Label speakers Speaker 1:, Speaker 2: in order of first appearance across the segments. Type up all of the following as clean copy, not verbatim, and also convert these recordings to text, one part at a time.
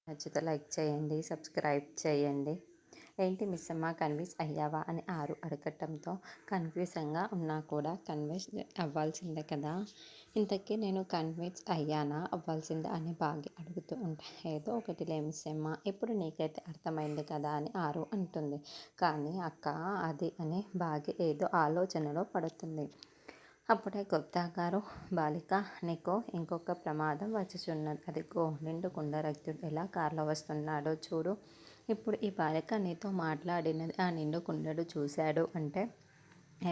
Speaker 1: నచ్చితే లైక్ చేయండి, సబ్స్క్రైబ్ చేయండి. ఏంటి మిస్సమ్మ కన్విన్స్ అయ్యావా అని ఆరు అడగటంతో కన్ఫ్యూజన్గా ఉన్నా కూడా కన్విన్స్ అవ్వాల్సిందే కదా. ఇంతకీ నేను కన్విన్స్ అయ్యానా అవ్వాల్సిందే అని బాగా అడుగుతూ ఉంటా. ఏదో ఒకటిలే మిస్సమ్మ, ఇప్పుడు నీకైతే అర్థమైంది కదా అని ఆరు అంటుంది. కానీ అక్క అది అని బాగా ఏదో ఆలోచనలో పడుతుంది. అప్పుడే గుప్తా గారు, బాలిక నీకు ఇంకొక ప్రమాదం వచ్చుచున్నది. అదిగో నిండు కుండరక్తుడు ఎలా కారులో వస్తున్నాడో చూడు. ఇప్పుడు ఈ బాలిక నీతో మాట్లాడినది ఆ నిండు కుండడు చూశాడు అంటే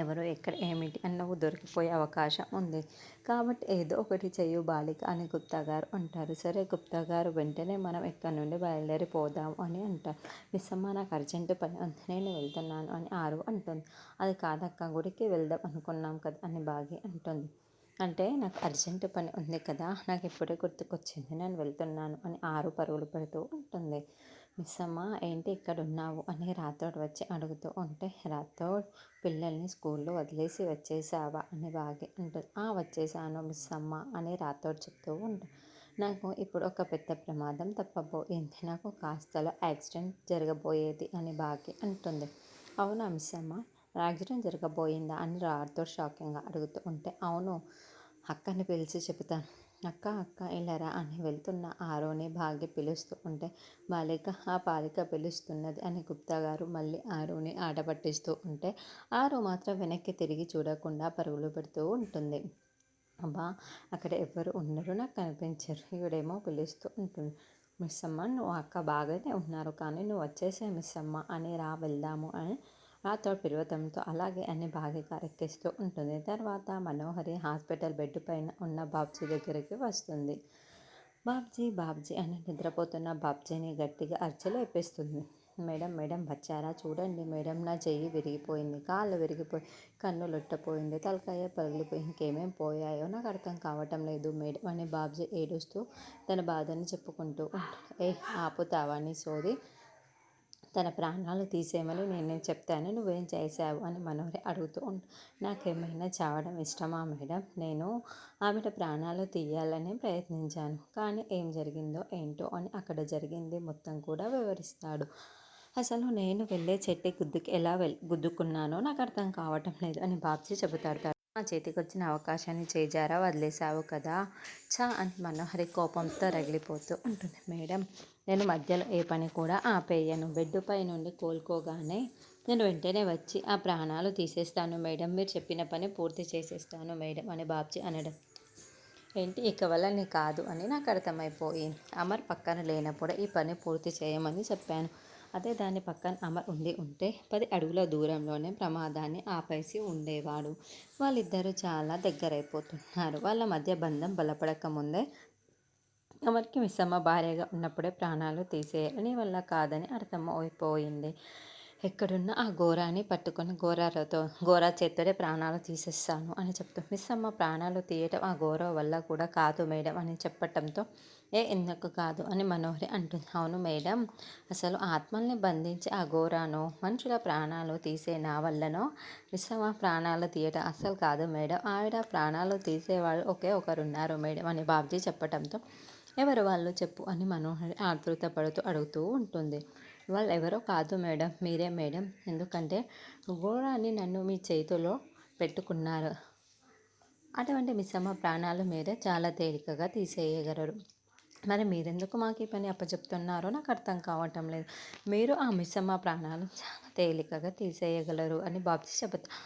Speaker 1: ఎవరు ఎక్కడ ఏమిటి అని నువ్వు దొరికిపోయే అవకాశం ఉంది. కాబట్టి ఏదో ఒకటి చెయ్యు బాలిక అని గుప్తా గారు అంటారు. సరే గుప్తా గారు, వెంటనే మనం ఇక్కడి నుండి బయలుదేరిపోదాం అని అంటారు. మిస్సమ్మ నాకు అర్జెంటు పని ఉంది, నేను వెళ్తున్నాను అని ఆరు అంటుంది. అది కాదక్క, గుడికి వెళ్దాం అనుకున్నాం కదా అని బాగి అంటుంది. అంటే నాకు అర్జెంటు పని ఉంది కదా, నాకు ఇప్పుడే గుర్తుకొచ్చింది, నేను వెళ్తున్నాను అని ఆరు పరుగులు పెడుతూ ఉంటుంది. మిస్సమ్మ ఏంటి ఇక్కడ ఉన్నావు అని రాథోడ్ వచ్చి అడుగుతూ ఉంటే, రాథోడ్ పిల్లల్ని స్కూల్లో వదిలేసి వచ్చేసావా అని బాగి అంటుంది. వచ్చేసాను మిస్సమ్మ అని రాథోడ్ చెప్తూ ఉంటాడు. నాకు ఇప్పుడు ఒక పెద్ద ప్రమాదం తప్పబోయింది, నాకు కాస్తలో యాక్సిడెంట్ జరగబోయేది అని బాగి అంటుంది. అవునా మిస్సమ్మ, యాక్సిడెంట్ జరగబోయిందా అని రాథోడ్ షాకింగ్గా అడుగుతూ ఉంటే, అవును, అక్కని పిలిచి చెబుతాను. అక్క అక్క ఇలారా అని వెళ్తున్న ఆరోని భాగ్య పిలుస్తూ ఉంటే, బాలిక ఆ బాలిక పిలుస్తున్నది అని గుప్తా గారు మళ్ళీ ఆరుని ఆట పట్టిస్తూ ఉంటే, ఆరు మాత్రం వెనక్కి తిరిగి చూడకుండా పరుగులు పెడుతూ ఉంటుంది. అబ్బా, అక్కడ ఎవరు ఉండరు, నాకు కనిపించరు, ఈవిడేమో పిలుస్తూ ఉంటుంది. మిస్సమ్మ నువ్వు అక్క బాగానే ఉన్నారు కానీ నువ్వు వచ్చేసే మిస్సమ్మ అని రా వెళ్దాము అని రాతో పిలవటంతో అలాగే అని బాగా ఎక్కిస్తూ ఉంటుంది. తర్వాత మనోహరి హాస్పిటల్ బెడ్ పైన ఉన్న బాబ్జీ దగ్గరికి వస్తుంది. బాబ్జీ బాబ్జీ అని నిద్రపోతున్న బాబ్జీని గట్టిగా అరిచెలేపేస్తుంది. మేడం మేడం వచ్చారా, చూడండి మేడం, నా చెయ్యి విరిగిపోయింది, కాళ్ళు విరిగిపోయి, కన్ను లొట్టపోయింది, తలకాయ పగిలిపోయి, ఇంకేమేం పోయాయో నాకు అర్థం కావటం లేదు మేడం అని బాబ్జీ ఏడుస్తూ తన బాధని చెప్పుకుంటూ ఉంటాడు. ఆపుతావా నీ సోది, తన ప్రాణాలు తీసేయమని నేను చెప్తాను, నువ్వేం చేశావు అని మనోహరి అడుగుతూ నాకేమైనా చావడం ఇష్టమా మేడం, నేను ఆమెడ ప్రాణాలు తీయాలని ప్రయత్నించాను, కానీ ఏం జరిగిందో ఏంటో అని అక్కడ జరిగింది మొత్తం కూడా వివరిస్తాడు. అసలు నేను వెళ్ళే చెట్టు గుద్దుకి ఎలా గుద్దుకున్నానో నాకు అర్థం కావటం లేదు అని బాబ్జీ చెబుతాడు. నా చేతికి వచ్చిన అవకాశాన్ని చేజారా వదిలేసావు కదా చా అని మనోహరి కోపంతో రగిలిపోతూ ఉంటుంది. మేడం, నేను మధ్యలో ఏ పని కూడా ఆపేయను, బెడ్డుపై నుండి కోలుకోగానే నేను వెంటనే వచ్చి ఆ ప్రాణాలు తీసేస్తాను మేడం, మీరు చెప్పిన పని పూర్తి చేసేస్తాను మేడం అని బాబ్జీ అనడం. ఏంటి ఇక వల్ల కాదు అని నాకు అర్థమైపోయింది, అమర్ పక్కన లేనప్పుడు ఈ పని పూర్తి చేయమని చెప్పాను, అదే దాని పక్కన అమర్ ఉంటే 10 అడుగుల దూరంలోనే ప్రమాదాన్ని ఆపేసి ఉండేవాడు. వాళ్ళిద్దరూ చాలా దగ్గరైపోతున్నారు, వాళ్ళ మధ్య బంధం బలపడక ముందే అమర్కి మిస్సమ్మ భార్యగా ఉన్నప్పుడే ప్రాణాలు తీసేయాలని వల్ల కాదని అర్థమైపోయింది. ఎక్కడున్న ఆ ఘోరాన్ని పట్టుకొని ఘోరా చేత్తోనే ప్రాణాలు తీసేస్తాను అని చెప్తూ, మిస్సమ్మ ప్రాణాలు తీయటం ఆ ఘోర వల్ల కూడా కాదు మేడం అని చెప్పటంతో, ఎందుకు కాదు అని మనోహరి అంటుంది. అవును మేడం, అసలు ఆత్మల్ని బంధించి ఆ ఘోరానో మనుషుల ప్రాణాలు తీసే నా వల్లనో మిస్సమ్మ ప్రాణాలు తీయటం అస్సలు కాదు మేడం, ఆవిడ ప్రాణాలు తీసేవాళ్ళు ఒకే ఒకరున్నారు మేడం అని బాబ్జీ చెప్పటంతో, ఎవరు వాళ్ళు చెప్పు అని మనోహరి ఆతృత పడుతూ అడుగుతూ ఉంటుంది. వాళ్ళు ఎవరో కాదు మేడం, మీరే మేడం, ఎందుకంటే ఘోరాన్ని నన్ను మీ చేతిలో పెట్టుకున్నారు, అటువంటి మిస్సమ్మ ప్రాణాలు మీరే చాలా తేలికగా తీసేయగలరు, మరి మీరెందుకు మాకు ఈ పని అప్పచెప్తున్నారో నాకు అర్థం కావటం లేదు, మీరు ఆ మిస్సమ్మ ప్రాణాలు చాలా తేలికగా తీసేయగలరు అని బాబ్జీ చెబుతారు.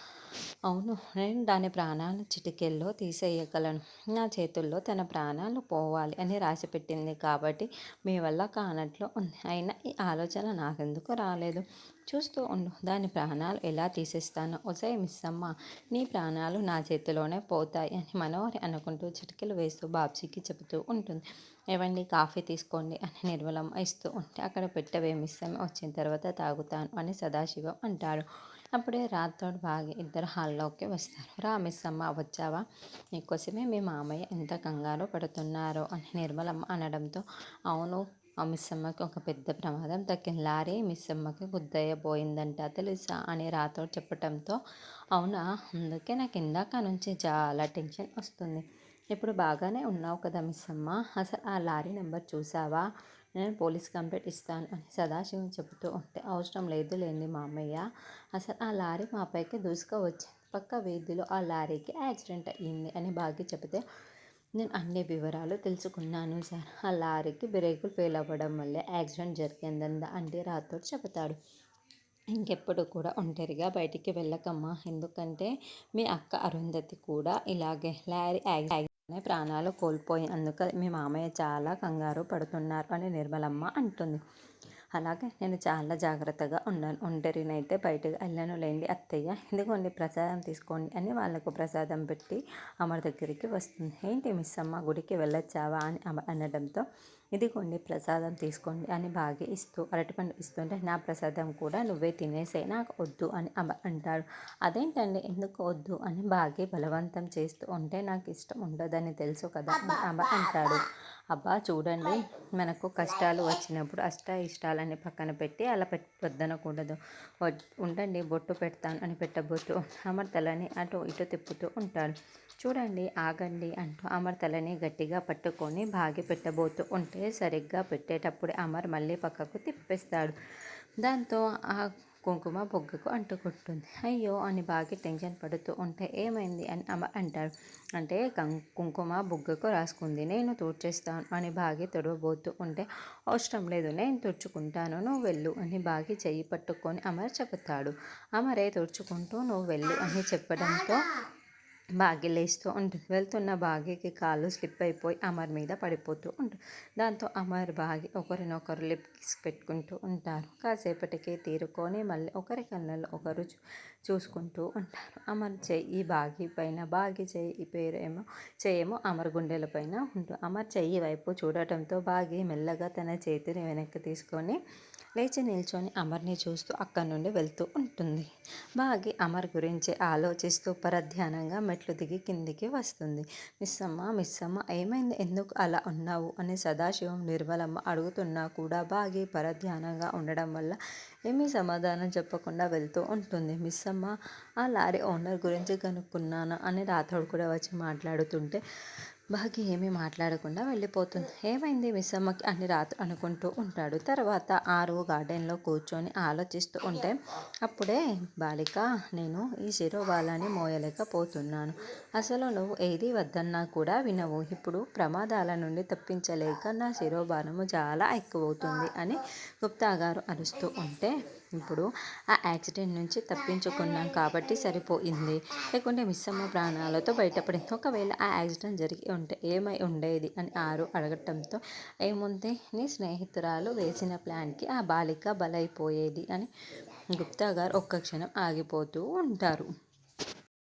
Speaker 1: అవును, నేను దాని ప్రాణాలు చిటికెల్లో తీసేయగలను, నా చేతుల్లో తన ప్రాణాలు పోవాలి అని రాసిపెట్టింది కాబట్టి మీ వల్ల కానట్లు ఉంది, అయినా ఈ ఆలోచన నాకెందుకు రాలేదు, చూస్తూ ఉండు దాని ప్రాణాలు ఎలా తీసేస్తానో, ఒసే మిస్సమ్మ, నీ ప్రాణాలు నా చేతిలోనే పోతాయి అని మనోహరి అనుకుంటూ చిటికెలు వేస్తూ బాబ్జీకి చెబుతూ ఉంటుంది. ఏవండి కాఫీ తీసుకోండి అని నిర్మలమ్మ ఇస్తూ ఉంటే, అక్కడ పెట్టవే మిస్సమ్మ, వచ్చిన తర్వాత తాగుతాను అని సదాశివం అంటాడు. అప్పుడే రాథోడ్ బాగి ఇద్దరు హాల్లోకి వస్తారు. రా మిస్సమ్మ వచ్చావా, నీకోసమే మీ మామయ్య ఎంత కంగారు పడుతున్నారో అని నిర్మలమ్మ అనడంతో, అవును, ఆ మిస్సమ్మకి ఒక పెద్ద ప్రమాదం తగ్గింది, లారీ మిస్సమ్మకి గుద్దయ్యబోయిందంట తెలుసా అని రాథోడ్ చెప్పటంతో, అవునా, అందుకే నాకు ఇందాక నుంచి చాలా టెన్షన్ వస్తుంది, ఇప్పుడు బాగానే ఉన్నావు కదా మిస్సమ్మ, అసలు ఆ లారీ నెంబర్ చూసావా, నేను పోలీస్ కంప్లైంట్ ఇస్తాను అని సదాశివం చెబుతూ ఉంటే, అవసరం లేదులేండి మామయ్య, అసలు ఆ లారీ మా పైకి దూసుకువచ్చింది, పక్క వీధిలో ఆ లారీకి యాక్సిడెంట్ అయ్యింది అని భాగ్య చెబితే, నేను అన్ని వివరాలు తెలుసుకున్నాను సార్, ఆ లారీకి బ్రేకులు ఫెయిల్ అవ్వడం వల్లే యాక్సిడెంట్ జరిగిందని అంటే రాథోడ్ చెబుతాడు. ఇంకెప్పుడు కూడా ఒంటరిగా బయటికి వెళ్ళకమ్మా, ఎందుకంటే మీ అక్క అరుంధతి కూడా ఇలాగే లారీ యాక్సిడెంట్లోనే ప్రాణాలు కోల్పోయి అందుక మీ మామయ్య చాలా కంగారు పడుతున్నారు అని నిర్మలమ్మ అంటుంది. అలాగే నేను చాలా జాగ్రత్తగా ఉన్నాను, ఒంటరినైతే బయటకు వెళ్ళనులేండి అత్తయ్య, ఇదిగోండి ప్రసాదం తీసుకోండి అని వాళ్ళకు ప్రసాదం పెట్టి అమర్ దగ్గరికి వస్తుంది. ఏంటి మిస్ అమ్మ గుడికి వెళ్ళొచ్చావా అని అమర్ అనడంతో, ఇదిగోండి ప్రసాదం తీసుకోండి అని బాగా ఇస్తూ అరటిపండు ఇస్తుంటే, నా ప్రసాదం కూడా నువ్వే తినేసే, నాకు వద్దు అని అమర్ అంటాడు. అదేంటండి ఎందుకు వద్దు అని బాగా బలవంతం చేస్తూ ఉంటే, నాకు ఇష్టం ఉండదని తెలుసు కదా అని అమర్ అంటాడు. అబ్బా చూడండి, మనకు కష్టాలు వచ్చినప్పుడు ఇష్టాలని పక్కన పెట్టి అలా వద్దనకూడదు, ఉండండి బొట్టు పెడతాను అని పెట్టబోతూ అమర్ తలని అటు ఇటు తిప్పుతూ ఉంటాడు. చూడండి ఆగండి అంటూ అమర్ తలని గట్టిగా పట్టుకొని బాగి పెట్టబోతూ ఉంటే, సరిగ్గా పెట్టేటప్పుడు అమర్ మళ్ళీ పక్కకు తిప్పేస్తాడు. దాంతో ఆ కుంకుమ బొగ్గకు అంటుకుంటుంది. అయ్యో అని బాగా టెన్షన్ పడుతూ ఉంటే, ఏమైంది అని అమర్ అంటాడు. అంటే కుంకుమ బొగ్గకు రాసుకుంది, నేను తుడిచేస్తాను అని బాగి తొడవబోతూ ఉంటే, అవసరం లేదు నేను తుడుచుకుంటాను, నువ్వు వెళ్ళు అని బాగి చెయ్యి పట్టుకొని అమర్ చెబుతాడు. అమరే తుడుచుకుంటూ నువ్వు వెళ్ళు అని చెప్పడంతో బాగి లేస్తూ ఉంటుంది. వెళ్తున్న బాగికి కాళ్ళు స్లిప్ అయిపోయి అమర్ మీద పడిపోతూ ఉంటుంది. దాంతో అమర్ బాగి ఒకరినొకరు లిప్ కిస్ పెట్టుకుంటూ ఉంటారు. కాసేపటికి తీరుకొని మళ్ళీ ఒకరి కళ్ళల్లో ఒకరు చూసుకుంటూ ఉంటారు. అమర్ చెయ్యి బాగి పైన, బాగి చెయ్యి చెయ్యేమో అమర్ గుండెల పైన ఉంటుంది. అమర్ చెయ్యి వైపు చూడటంతో బాగి మెల్లగా తన చేతిని వెనక్కి తీసుకొని లేచి నిల్చొని అమర్ని చూస్తూ అక్కడి నుండి వెళ్తూ ఉంటుంది. బాగి అమర్ గురించి ఆలోచిస్తూ పరధ్యానంగా మెట్లు దిగి కిందికి వస్తుంది. మిస్సమ్మ ఏమైంది, ఎందుకు అలా ఉన్నావు అని సదాశివం నిర్మలమ్మ అడుగుతున్నా కూడా బాగి పరధ్యానంగా ఉండడం వల్ల ఏమీ సమాధానం చెప్పకుండా వెళ్తూ ఉంటుంది. మిస్సమ్మ, ఆ లారీ ఓనర్ గురించి కనుక్కున్నాను అని రాథోడ్ కూడా వచ్చి మాట్లాడుతుంటే బాగి ఏమీ మాట్లాడకుండా వెళ్ళిపోతుంది. ఏమైంది మిస్సమ్మకి అని రాథోడ్ అనుకుంటూ ఉంటాడు. తర్వాత ఆరు గార్డెన్లో కూర్చొని ఆలోచిస్తూ ఉంటే, అప్పుడే బాలిక, నేను ఈ శిరోబాలని మోయలేకపోతున్నాను, అసలు నువ్వు ఏది వద్దన్నా కూడా వినవు, ఇప్పుడు ప్రమాదాల నుండి తప్పించలేక నా శిరోబాణము చాలా ఎక్కువవుతుంది అని గుప్తా గారు అరుస్తూ ఉంటే, ఇప్పుడు ఆ యాక్సిడెంట్ నుంచి తప్పించుకున్నాం కాబట్టి సరిపోయింది, లేకుంటే మిస్సమ్మ ప్రాణాలతో బయటపడింది, ఒకవేళ ఆ యాక్సిడెంట్ జరిగి ఉంటే ఏమై ఉండేది అని ఆరు అడగటంతో, ఏముంది నీ స్నేహితురాలు వేసిన ప్లాన్కి ఆ బాలిక బలైపోయేది అని గుప్తా గారు ఒక్క క్షణం ఆగిపోతూ ఉంటారు.